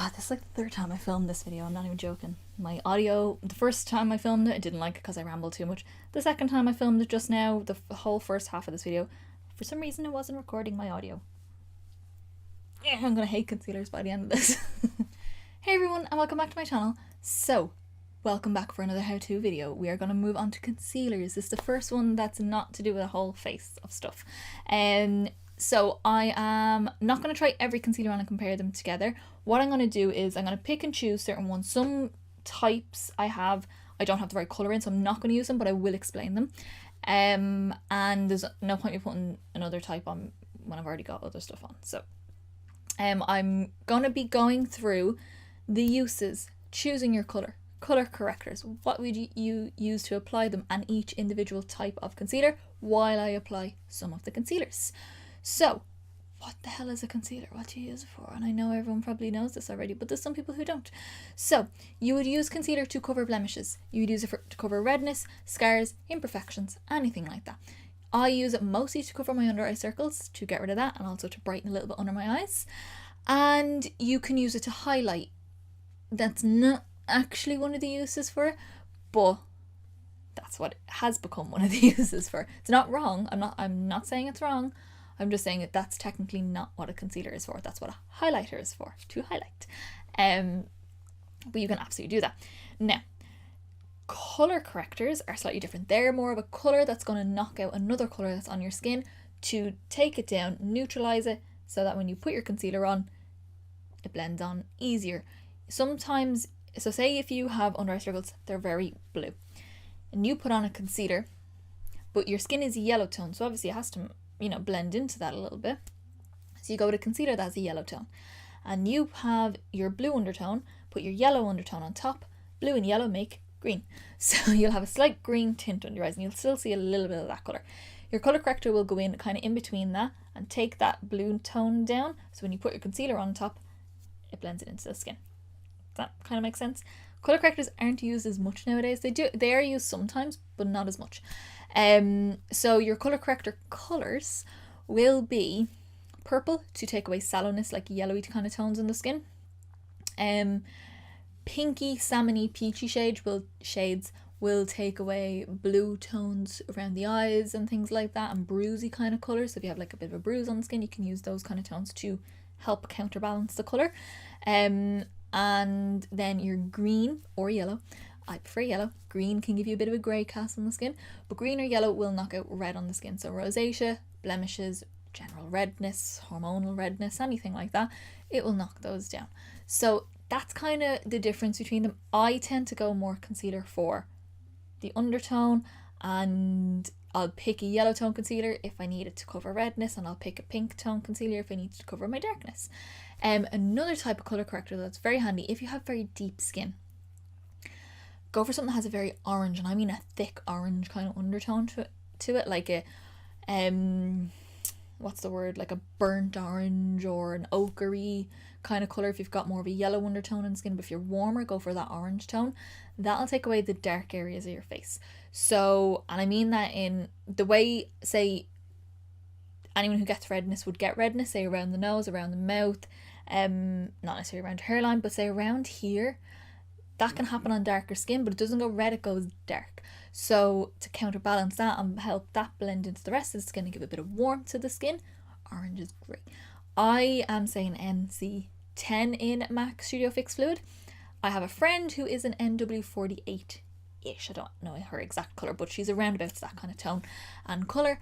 This is like the third time I filmed this video, I'm not even joking. My audio, the first time I filmed it, I didn't like it because I rambled too much. The second time I filmed it just now, the whole first half of this video, for some reason it wasn't recording my audio. Yeah, I'm gonna hate concealers by the end of this. Hey everyone, and welcome back to my channel. So, welcome back for another how-to video. We are going to move on to concealers. This is the first one that's not to do with a whole face of stuff. So I am not going to try every concealer on and compare them together. What I'm going to do is I'm going to pick and choose certain ones. Some types I don't have the right colour in, so I'm not going to use them, but I will explain them. And there's no point in putting another type on when I've already got other stuff on. So I'm going to be going through the uses, choosing your colour correctors, what would you use to apply them, and each individual type of concealer while I apply some of the concealers. So, what the hell is a concealer? What do you use it for? And I know everyone probably knows this already, but there's some people who don't. So, you would use concealer to cover blemishes. You would use it to cover redness, scars, imperfections, anything like that. I use it mostly to cover my under eye circles, to get rid of that, and also to brighten a little bit under my eyes. And you can use it to highlight. That's not actually one of the uses for it, but that's what it has become one of the uses for. It's not wrong. I'm not saying it's wrong. I'm just saying that that's technically not what a concealer is for. That's what a highlighter is for, to highlight. But you can absolutely do that. Now, color correctors are slightly different. They're more of a color that's going to knock out another color that's on your skin to take it down, neutralize it, so that when you put your concealer on, it blends on easier. Sometimes, so say if you have under eye circles, they're very blue, and you put on a concealer, but your skin is yellow tone, so obviously it has to, blend into that a little bit. So you go with a concealer that's a yellow tone, and you have your blue undertone, put your yellow undertone on top, blue and yellow make green. So you'll have a slight green tint under your eyes, and you'll still see a little bit of that colour. Your colour corrector will go in kind of in between that and take that blue tone down, so when you put your concealer on top, it blends it into the skin. That kind of makes sense. Color correctors aren't used as much nowadays. They are used sometimes, but not as much. So your color corrector colors will be purple to take away sallowness, like yellowy kind of tones in the skin. Pinky, salmony, peachy shades will take away blue tones around the eyes and things like that, and bruisey kind of colors. So if you have like a bit of a bruise on the skin, you can use those kind of tones to help counterbalance the color. And then your green or yellow, I prefer yellow. Green can give you a bit of a grey cast on the skin, but green or yellow will knock out red on the skin. So rosacea, blemishes, general redness, hormonal redness, anything like that, it will knock those down. So that's kind of the difference between them. I tend to go more concealer for the undertone, and I'll pick a yellow tone concealer if I need it to cover redness, and I'll pick a pink tone concealer if I need to cover my darkness. Another type of colour corrector that's very handy if you have very deep skin, go for something that has a very orange, and I mean a thick orange kind of undertone to it, like a what's the word, like a burnt orange or an ochre kind of colour if you've got more of a yellow undertone in skin. But if you're warmer, go for that orange tone. That'll take away the dark areas of your face. So, and I mean that in the way, say, anyone who gets redness would get redness, say around the nose, around the mouth, not necessarily around your hairline, but say around here. That can happen on darker skin, but it doesn't go red, it goes dark. So to counterbalance that and help that blend into the rest of the skin and give a bit of warmth to the skin, orange is great. I am saying NC10 in MAC Studio Fix Fluid. I have a friend who is an NW48-ish. I don't know her exact colour, but she's around about that kind of tone and colour.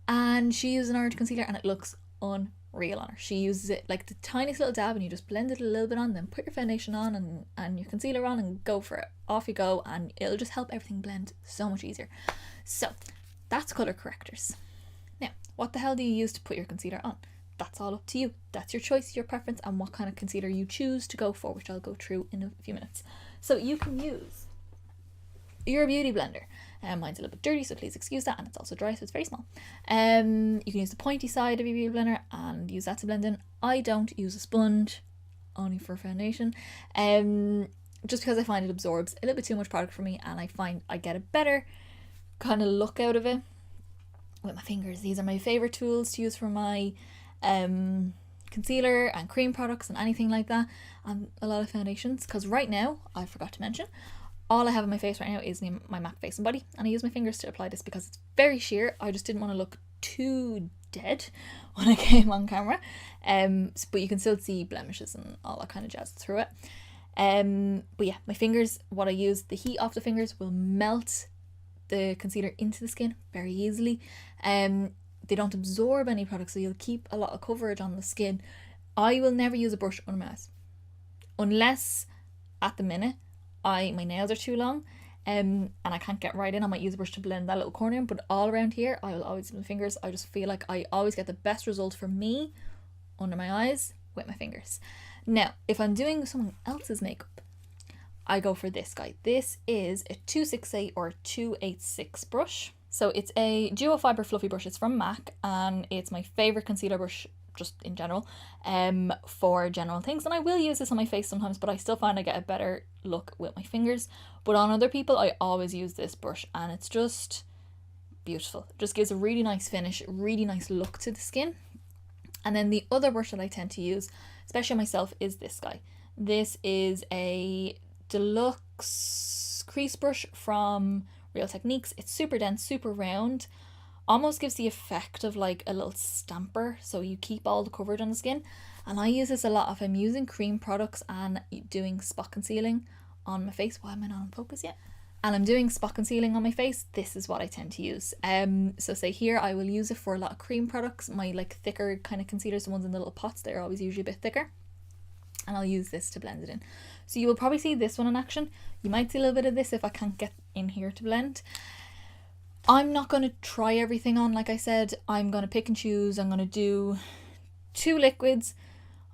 And she uses an orange concealer and it looks unreal on her. She uses it like the tiniest little dab, and you just blend it a little bit on, then put your foundation on and your concealer on and go for it. Off you go, and it'll just help everything blend so much easier. So that's colour correctors. Now, what the hell do you use to put your concealer on? That's all up to you. That's your choice, your preference, and what kind of concealer you choose to go for, which I'll go through in a few minutes. So you can use your beauty blender. Mine's a little bit dirty, so please excuse that, and it's also dry, so it's very small. You can use the pointy side of your beauty blender and use that to blend in. I don't use a sponge, only for foundation, just because I find it absorbs a little bit too much product for me, and I find I get a better kind of look out of it with my fingers. These are my favourite tools to use for my concealer and cream products and anything like that, and a lot of foundations, because right now, I forgot to mention, all I have on my face right now is my MAC Face and Body, and I use my fingers to apply this because it's very sheer. I just didn't want to look too dead when I came on camera, but you can still see blemishes and all that kind of jazz through it. But yeah, my fingers, what I use, the heat off the fingers will melt the concealer into the skin very easily. They don't absorb any product, so you'll keep a lot of coverage on the skin. I will never use a brush under my eyes, unless at the minute my nails are too long, and I can't get right in. I might use a brush to blend that little corner in, but all around here I will always use my fingers. I just feel like I always get the best result for me under my eyes with my fingers. Now, if I'm doing someone else's makeup, I go for this guy. This is a 268 or 286 brush. So it's a duo fiber fluffy brush. It's from MAC, and it's my favorite concealer brush just in general, for general things. And I will use this on my face sometimes, but I still find I get a better look with my fingers. But on other people, I always use this brush, and it's just beautiful. It just gives a really nice finish, really nice look to the skin. And then the other brush that I tend to use, especially myself, is this guy. This is a deluxe crease brush from Real Techniques. It's super dense, super round, almost gives the effect of like a little stamper, so you keep all the coverage on the skin. And I use this a lot if I'm using cream products and doing spot concealing on my face. Why am I not on focus yet? And I'm doing spot concealing on my face, this is what I tend to use. So say here, I will use it for a lot of cream products, my like thicker kind of concealers, the ones in the little pots, they're always usually a bit thicker, and I'll use this to blend it in. So you will probably see this one in action. You might see a little bit of this if I can't get in here to blend. I'm not going to try everything on, like I said. I'm going to pick and choose. I'm going to do 2 liquids,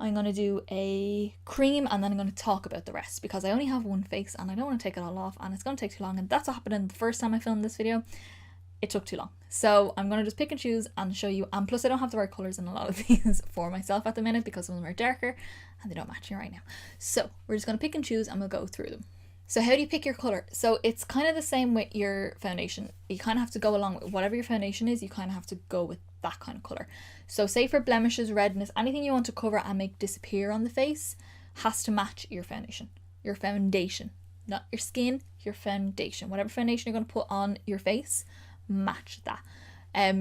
I'm going to do a cream, and then I'm going to talk about the rest, because I only have one face and I don't want to take it all off, and it's going to take too long. And that's what happened the first time I filmed this video. It took too long. So I'm going to just pick and choose and show you. And plus I don't have the right colours in a lot of these for myself at the minute, because some of them are darker and they don't match me right now. So we're just going to pick and choose and we'll go through them. So how do you pick your colour? So it's kind of the same with your foundation. You kind of have to go along with whatever your foundation is, you kind of have to go with that kind of colour. So say for blemishes, redness, anything you want to cover and make disappear on the face has to match your foundation. Your foundation, not your skin, your foundation. Whatever foundation you're going to put on your face, match that.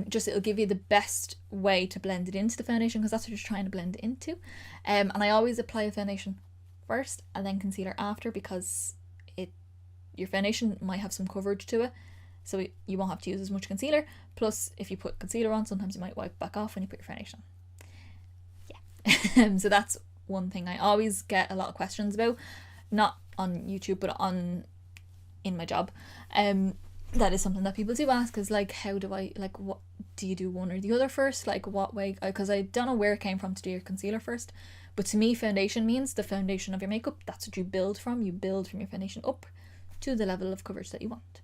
Just it'll give you the best way to blend it into the foundation, because that's what you're trying to blend it into. And I always apply a foundation first and then concealer after, because your foundation might have some coverage to it, so you won't have to use as much concealer. Plus, if you put concealer on, sometimes you might wipe back off when you put your foundation on. Yeah. So that's one thing I always get a lot of questions about, not on YouTube but in my job. That is something that people do ask, is like, how do I, like, what do you do, one or the other first, like what way, because I don't know where it came from to do your concealer first, but to me foundation means the foundation of your makeup. That's what you build from. You build from your foundation up to the level of coverage that you want.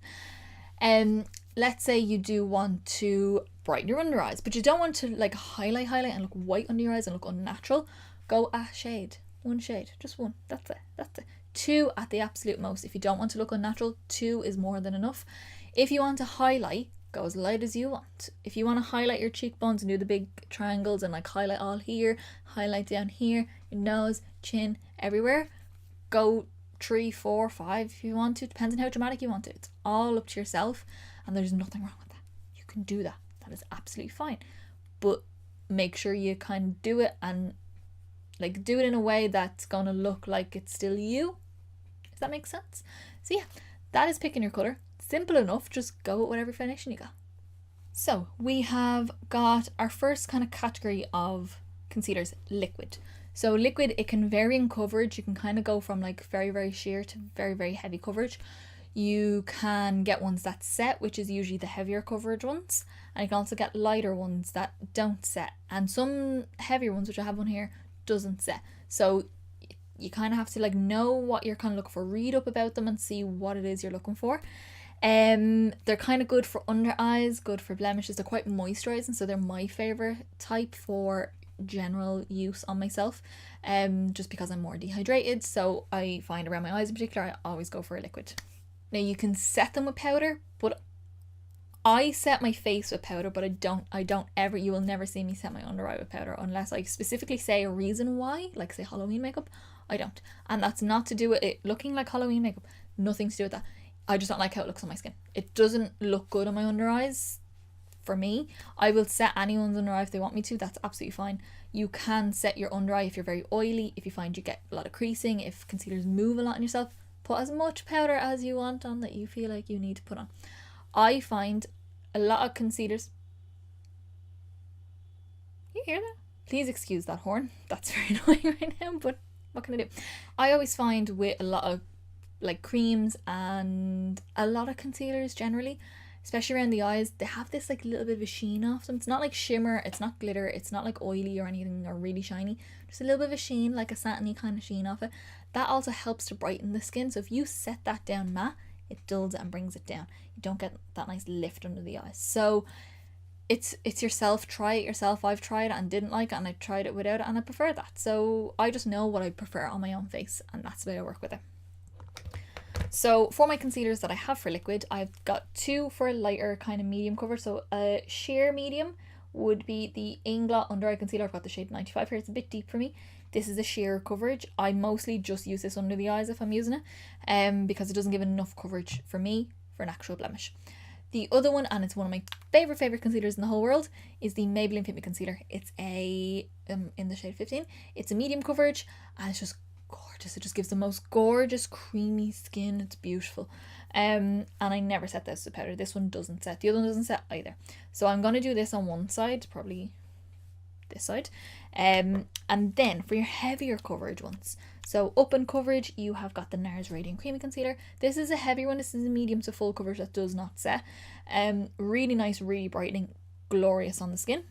Let's say you do want to brighten your under eyes, but you don't want to like highlight and look white under your eyes and look unnatural. Go a shade, one shade, just one, that's it. 2 at the absolute most. If you don't want to look unnatural, 2 is more than enough. If you want to highlight, go as light as you want. If you want to highlight your cheekbones and do the big triangles and like highlight all here, highlight down here, your nose, chin, everywhere, go 3, 4, 5 if you want to. Depends on how dramatic you want it. It's all up to yourself, and there's nothing wrong with that. You can do that. That is absolutely fine. But make sure you kind of do it, and like do it in a way that's gonna look like it's still you. Does that make sense? So yeah, that is picking your colour. Simple enough, just go with whatever foundation you got. So we have got our first kind of category of concealers, liquid. So liquid, it can vary in coverage. You can kind of go from like very, very sheer to very, very heavy coverage. You can get ones that set, which is usually the heavier coverage ones. And you can also get lighter ones that don't set. And some heavier ones, which I have one here, doesn't set. So you kind of have to like know what you're kind of looking for, read up about them and see what it is you're looking for. They're kind of good for under eyes, good for blemishes. They're quite moisturizing, so they're my favorite type for general use on myself, just because I'm more dehydrated. So I find around my eyes in particular, I always go for a liquid. Now you can set them with powder, but I set my face with powder, but I don't ever, you will never see me set my under eye with powder unless I specifically say a reason why, like say Halloween makeup. I don't. And that's not to do with it looking like Halloween makeup. Nothing to do with that. I just don't like how it looks on my skin. It doesn't look good on my under eyes for me. I will set anyone's under eye if they want me to. That's absolutely fine. You can set your under eye if you're very oily, if you find you get a lot of creasing, if concealers move a lot on yourself. Put as much powder as you want on that you feel like you need to put on. I find a lot of concealers. You hear that? Please excuse that horn. That's very annoying right now, but what can I do? I always find with a lot of like creams and a lot of concealers generally, especially around the eyes, they have this like little bit of a sheen off them. It's not like shimmer, it's not glitter, it's not like oily or anything or really shiny. Just a little bit of a sheen, like a satiny kind of sheen off it. That also helps to brighten the skin. So if you set that down matte, it dulls it and brings it down. You don't get that nice lift under the eyes. So it's yourself. Try it yourself. I've tried it and didn't like it, and I tried it without it and I prefer that. So I just know what I prefer on my own face, and that's the way I work with it. So for my concealers that I have for liquid, I've got two for a lighter kind of medium cover. So a sheer medium would be the Inglot Under Eye Concealer. I've got the shade 95 here. It's a bit deep for me. This is a sheer coverage. I mostly just use this under the eyes if I'm using it, because it doesn't give enough coverage for me for an actual blemish. The other one, and it's one of my favorite concealers in the whole world, is the Maybelline Fit Me Concealer. It's a in the shade 15. It's a medium coverage, and it's just gorgeous. It just gives the most gorgeous creamy skin. It's beautiful. And I never set this with powder. This one doesn't set. The other one doesn't set either. So I'm gonna do this on one side, probably this side, and then for your heavier coverage ones, so up in coverage, you have got the NARS Radiant Creamy Concealer. This is a heavy one. This is a medium to full coverage that does not set. Really nice, really brightening, glorious on the skin.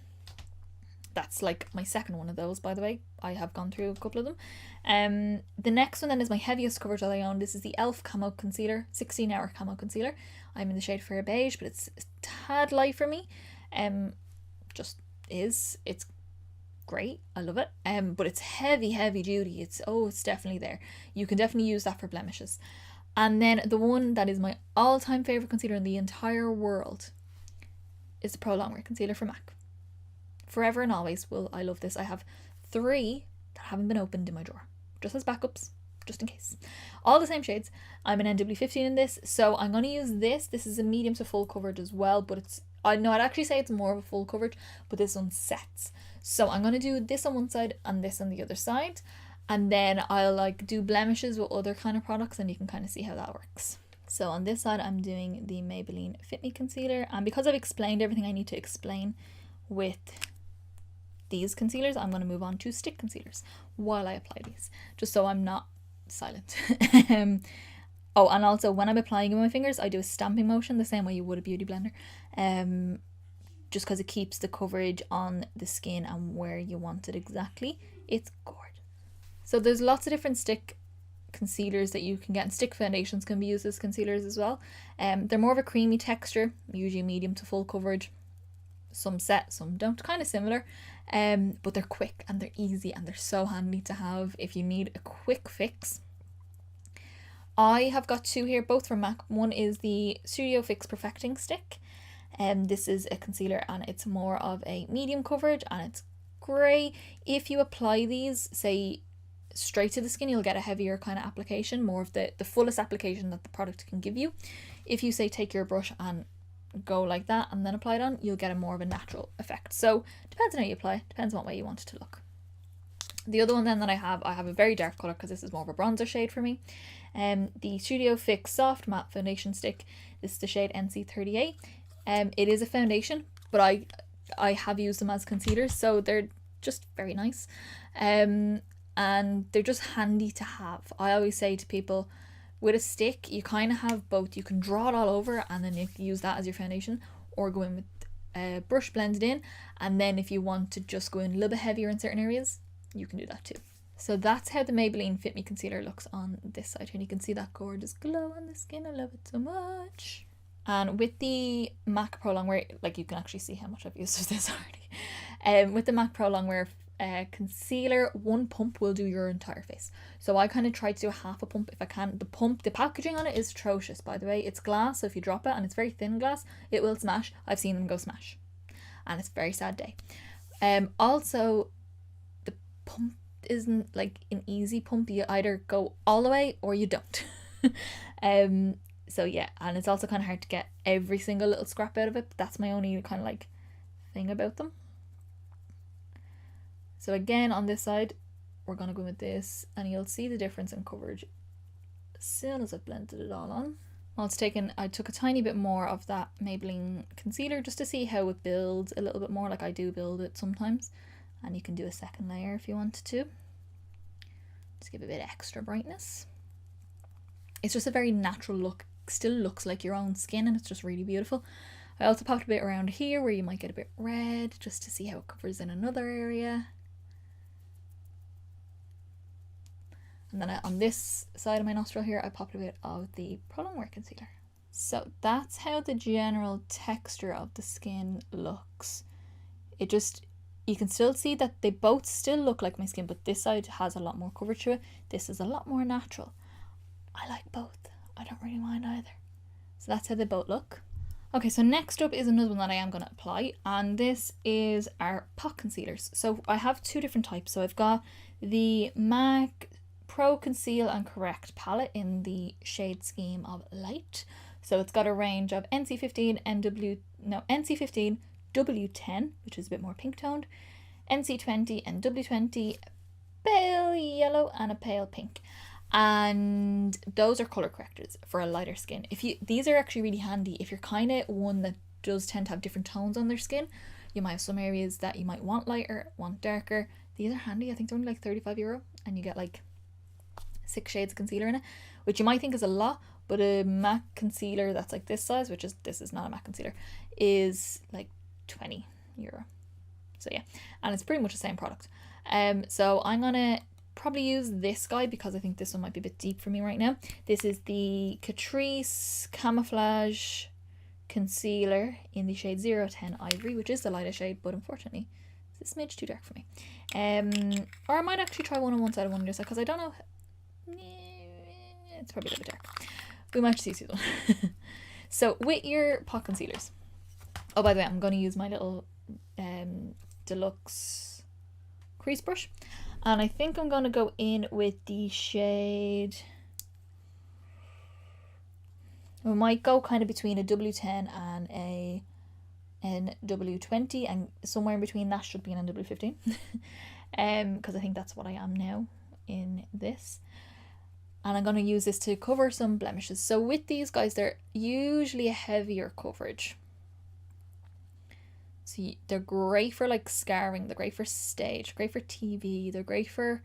That's like my second one of those, by the way. I have gone through a couple of them. The next one then is my heaviest coverage that I own. This is the e.l.f. Camo Concealer, 16-hour Camo Concealer. I'm in the shade Fair Beige, but it's a tad light for me. Just is. It's great. I love it. But it's heavy duty. It's definitely there. You can definitely use that for blemishes. And then the one that is my all-time favorite concealer in the entire world is the Pro Longwear Concealer from MAC. Forever and always will I love this. I have 3 that haven't been opened in my drawer, just as backups, just in case. All the same shades. I'm an NW15 in this, so I'm going to use this. This is a medium to full coverage as well, but I'd actually say it's more of a full coverage, but this one sets. So I'm going to do this on one side and this on the other side, and then I'll like do blemishes with other kind of products, and you can kind of see how that works. So on this side, I'm doing the Maybelline Fit Me Concealer, and because I've explained everything I need to explain with these concealers, I'm going to move on to stick concealers while I apply these, just so I'm not silent. Oh, and also when I'm applying with my fingers, I do a stamping motion the same way you would a beauty blender, just because it keeps the coverage on the skin and where you want it exactly. It's gorgeous. So there's lots of different stick concealers that you can get, and stick foundations can be used as concealers as well. They're more of a creamy texture, usually medium to full coverage. Some set, some don't, kind of similar, but they're quick and they're easy and they're so handy to have if you need a quick fix. I have got 2 here, both from MAC. One is the Studio Fix Perfecting Stick, and this is a concealer and it's more of a medium coverage, and it's grey. If you apply these, say, straight to the skin, you'll get a heavier kind of application, more of the fullest application that the product can give you. If you say take your brush and go like that and then apply it on, you'll get a more of a natural effect. So depends on how you apply, depends on what way you want it to look. The other one then that I have a very dark colour because this is more of a bronzer shade for me. The Studio Fix Soft Matte Foundation Stick. This is the shade NC38. It is a foundation, but I have used them as concealers, so they're just very nice. And they're just handy to have. I always say to people, with a stick, you kind of have both. You can draw it all over and then you can use that as your foundation, or go in with a brush blended in, and then if you want to just go in a little bit heavier in certain areas, you can do that too. So that's how the Maybelline Fit Me Concealer looks on this side here, and you can see that gorgeous glow on the skin. I love it so much. And with the MAC Pro Longwear, like, you can actually see how much I've used of this already. With the MAC Pro Longwear concealer, one pump will do your entire face. So I kind of try to do half a pump if I can. The packaging on it is atrocious, by the way. It's glass, so if you drop it, and it's very thin glass, it will smash. I've seen them go smash, and it's a very sad day. Also, the pump isn't like an easy pump. You either go all the way or you don't. So yeah, and it's also kind of hard to get every single little scrap out of it. But that's my only kind of like thing about them. So again, on this side, we're going to go with this, and you'll see the difference in coverage as soon as I've blended it all on. I took a tiny bit more of that Maybelline concealer just to see how it builds a little bit more, like I do build it sometimes. And you can do a second layer if you wanted to. Just give a bit extra brightness. It's just a very natural look. Still looks like your own skin, and it's just really beautiful. I also popped a bit around here where you might get a bit red, just to see how it covers in another area. And then on this side of my nostril here, I popped a bit of the Pro Longwear Concealer. So that's how the general texture of the skin looks. You can still see that they both still look like my skin, but this side has a lot more coverage to it. This is a lot more natural. I like both. I don't really mind either. So that's how they both look. Okay, so next up is another one that I am going to apply, and this is our pot concealers. So I have two different types. So I've got the MAC Pro Conceal and Correct palette in the shade scheme of Light. So it's got a range of NC15, NC15, W10, which is a bit more pink toned, NC20 and W20, pale yellow and a pale pink. And those are color correctors for a lighter skin. These are actually really handy if you're kind of one that does tend to have different tones on their skin. You might have some areas that you might want lighter, want darker. These are handy. I think they're only like €35, and you get like 6 shades of concealer in it, which you might think is a lot, but a MAC concealer that's like this size, this is not a MAC concealer, is like €20. So yeah, and it's pretty much the same product. So I'm gonna probably use this guy because I think this one might be a bit deep for me right now. This is the Catrice Camoflage Concealer in the shade 010 Ivory, which is the lightest shade, but unfortunately it's a smidge too dark for me. Or I might actually try one on one side and one on the other side, because I don't know. It's probably a little bit dark. We might just use this one. So with your pot concealers, oh, by the way, I'm going to use my little deluxe crease brush, and I think I'm going to go in with the shade, we might go kind of between a W10 and a NW20, and somewhere in between that should be an NW15. Because I think that's what I am now in this. And I'm going to use this to cover some blemishes. So with these guys, they're usually a heavier coverage. So they're great for like scarring, they're great for stage, great for TV, they're great for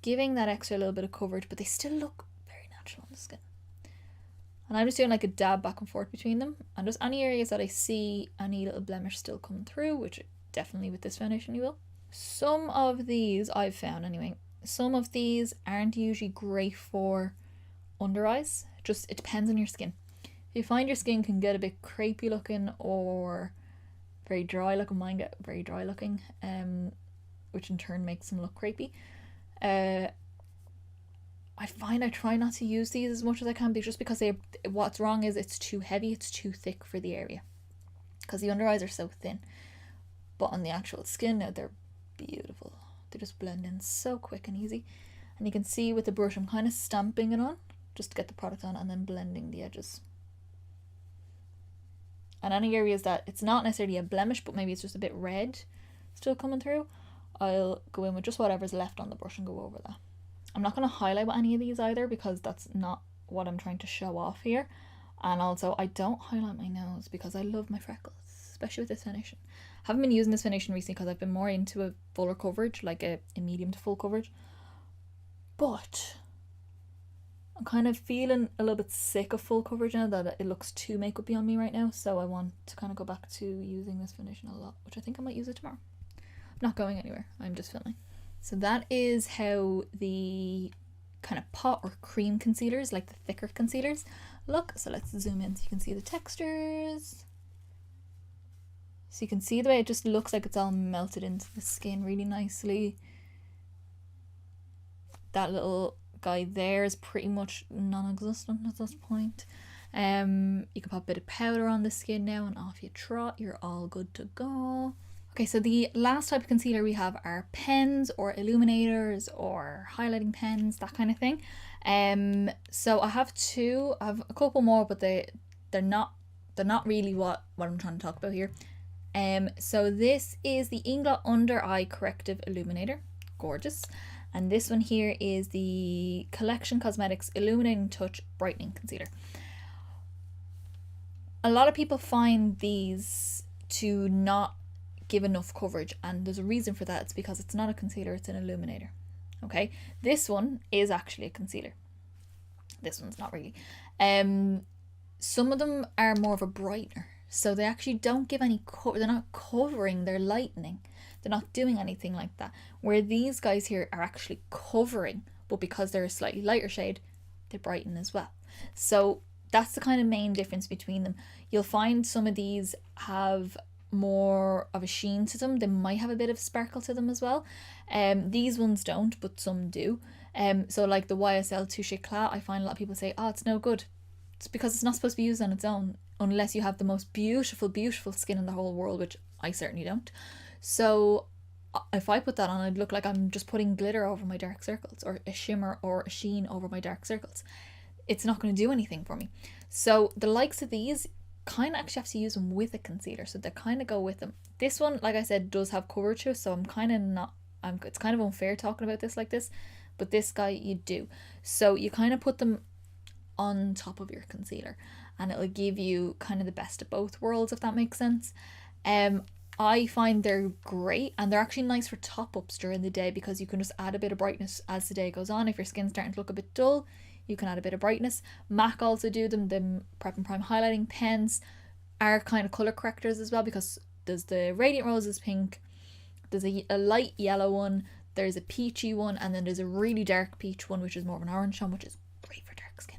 giving that extra little bit of coverage, but they still look very natural on the skin. And I'm just doing like a dab back and forth between them, and just any areas that I see any little blemish still coming through, which definitely with this foundation you will. Some of these I've found anyway, some of these aren't usually great for under eyes. It depends on your skin. If you find your skin can get a bit crepey looking or very dry looking, mine get very dry looking, which in turn makes them look crepey. I find I try not to use these as much as I can, just because what's wrong is it's too heavy, it's too thick for the area, because the under eyes are so thin. But on the actual skin now, they're beautiful. They just blend in so quick and easy. And you can see with the brush, I'm kind of stamping it on just to get the product on, and then blending the edges. And any areas that it's not necessarily a blemish, but maybe it's just a bit red still coming through, I'll go in with just whatever's left on the brush and go over that. I'm not going to highlight with any of these either, because that's not what I'm trying to show off here. And also, I don't highlight my nose because I love my freckles, especially with this foundation. I haven't been using this foundation recently because I've been more into a fuller coverage, like a medium to full coverage. But I'm kind of feeling a little bit sick of full coverage now, that it looks too makeupy on me right now. So I want to kind of go back to using this foundation a lot, which I think I might use it tomorrow. I'm not going anywhere, I'm just filming. So that is how the kind of pot or cream concealers, like the thicker concealers, look. So let's zoom in so you can see the textures. So you can see the way it just looks like it's all melted into the skin really nicely. That little guy there is pretty much non-existent at this point. You can pop a bit of powder on the skin now and off you trot. You're all good to go. Okay, so the last type of concealer we have are pens or illuminators or highlighting pens, that kind of thing. So I have two. I have a couple more, but they're not really what I'm trying to talk about here. So this is the Inglot Under Eye Corrective Illuminator. Gorgeous. And this one here is the Collection Cosmetics Illuminating Touch Brightening Concealer. A lot of people find these to not give enough coverage, and there's a reason for that. It's because it's not a concealer, it's an illuminator. Okay, this one is actually a concealer. This one's not really. Some of them are more of a brightener, so they actually don't give any cover. They're not covering, they're lightening. They're not doing anything like that. Where these guys here are actually covering, but because they're a slightly lighter shade, they brighten as well. So that's the kind of main difference between them. You'll find some of these have more of a sheen to them. They might have a bit of sparkle to them as well. These ones don't, but some do. So like the YSL Touche Éclat, I find a lot of people say, oh, it's no good. It's because it's not supposed to be used on its own unless you have the most beautiful, beautiful skin in the whole world, which I certainly don't. So if I put that on, I'd look like I'm just putting glitter over my dark circles, or a shimmer or a sheen over my dark circles. It's not going to do anything for me. So the likes of these, kind of actually have to use them with a concealer, so they kind of go with them. This one, like I said, does have coverage to it, so it's kind of unfair talking about this like this, but this guy you do. So you kind of put them on top of your concealer and it'll give you kind of the best of both worlds, if that makes sense. I find they're great, and they're actually nice for top-ups during the day because you can just add a bit of brightness as the day goes on. If your skin's starting to look a bit dull, you can add a bit of brightness. MAC also do them. The Prep and Prime highlighting pens are kind of colour correctors as well, because there's the Radiant Roses pink, there's a light yellow one, there's a peachy one, and then there's a really dark peach one, which is more of an orange one, which is great for dark skin.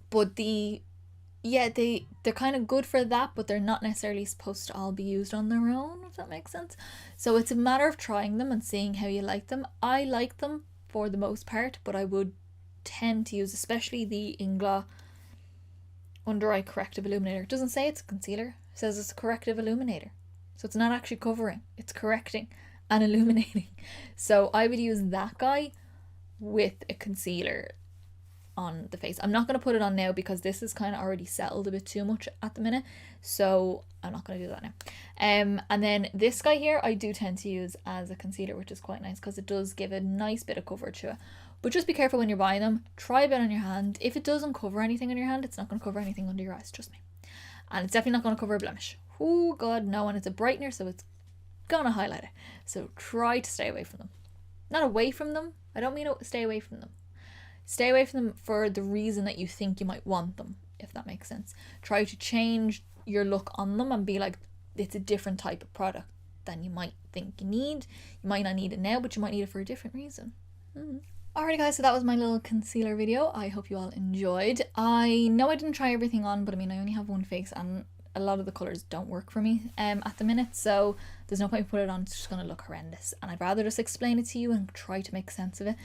But they're kind of good for that, but they're not necessarily supposed to all be used on their own, if that makes sense. So it's a matter of trying them and seeing how you like them. I like them for the most part, but I would tend to use especially the Inglot Under Eye Corrective Illuminator. It doesn't say it's a concealer, it says it's a corrective illuminator. So it's not actually covering, it's correcting and illuminating. So I would use that guy with a concealer on the face. I'm not going to put it on now because this is kind of already settled a bit too much at the minute, so I'm not going to do that now. And then this guy here I do tend to use as a concealer, which is quite nice because it does give a nice bit of coverage to it. But just be careful when you're buying them. Try a bit on your hand. If it doesn't cover anything on your hand, it's not going to cover anything under your eyes, trust me. And it's definitely not going to cover a blemish. Oh god, no. And it's a brightener, so it's going to highlight it. So try to stay away from them. Not away from them, I don't mean stay away from them. Stay away from them for the reason that you think you might want them, if that makes sense. Try to change your look on them and be like, it's a different type of product than you might think you need. You might not need it now, but you might need it for a different reason. Alrighty guys, so that was my little concealer video. I hope you all enjoyed. I know I didn't try everything on, but I mean, I only have one face and a lot of the colours don't work for me at the minute, so there's no point in putting it on. It's just going to look horrendous, and I'd rather just explain it to you and try to make sense of it.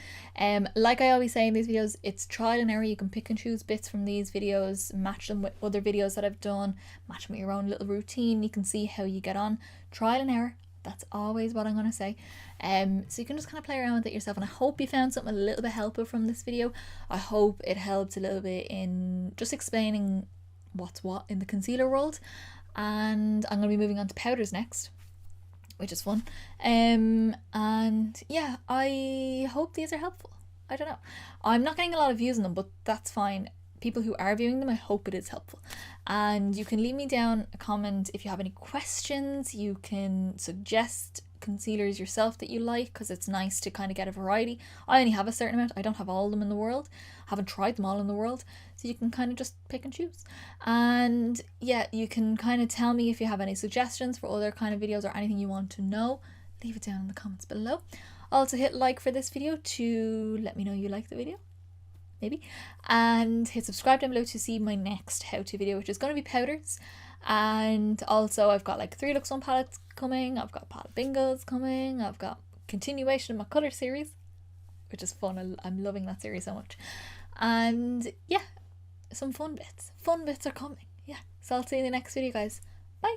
Like I always say in these videos, it's trial and error. You can pick and choose bits from these videos, match them with other videos that I've done, match them with your own little routine. You can see how you get on. Trial and error, that's always what I'm going to say. So you can just kind of play around with it yourself, and I hope you found something a little bit helpful from this video. I hope it helped a little bit in just explaining what's what in the concealer world. And I'm going to be moving on to powders next, which is fun. And yeah, I hope these are helpful. I don't know, I'm not getting a lot of views on them, but that's fine. People who are viewing them, I hope it is helpful. And you can leave me down a comment if you have any questions. You can suggest concealers yourself that you like, because it's nice to kind of get a variety. I only have a certain amount. I don't have all of them in the world. I haven't tried them all in the world, so you can kind of just pick and choose. And yeah, you can kind of tell me if you have any suggestions for other kind of videos or anything you want to know. Leave it down in the comments below. Also hit like for this video to let me know you like the video, maybe, and hit subscribe down below to see my next how-to video, which is going to be powders. And also I've got like 3 Lux 1 palettes coming, I've got palette bingos coming, I've got continuation of my colour series, which is fun. I'm loving that series so much. And yeah, some fun bits are coming. Yeah, so I'll see you in the next video, guys. Bye.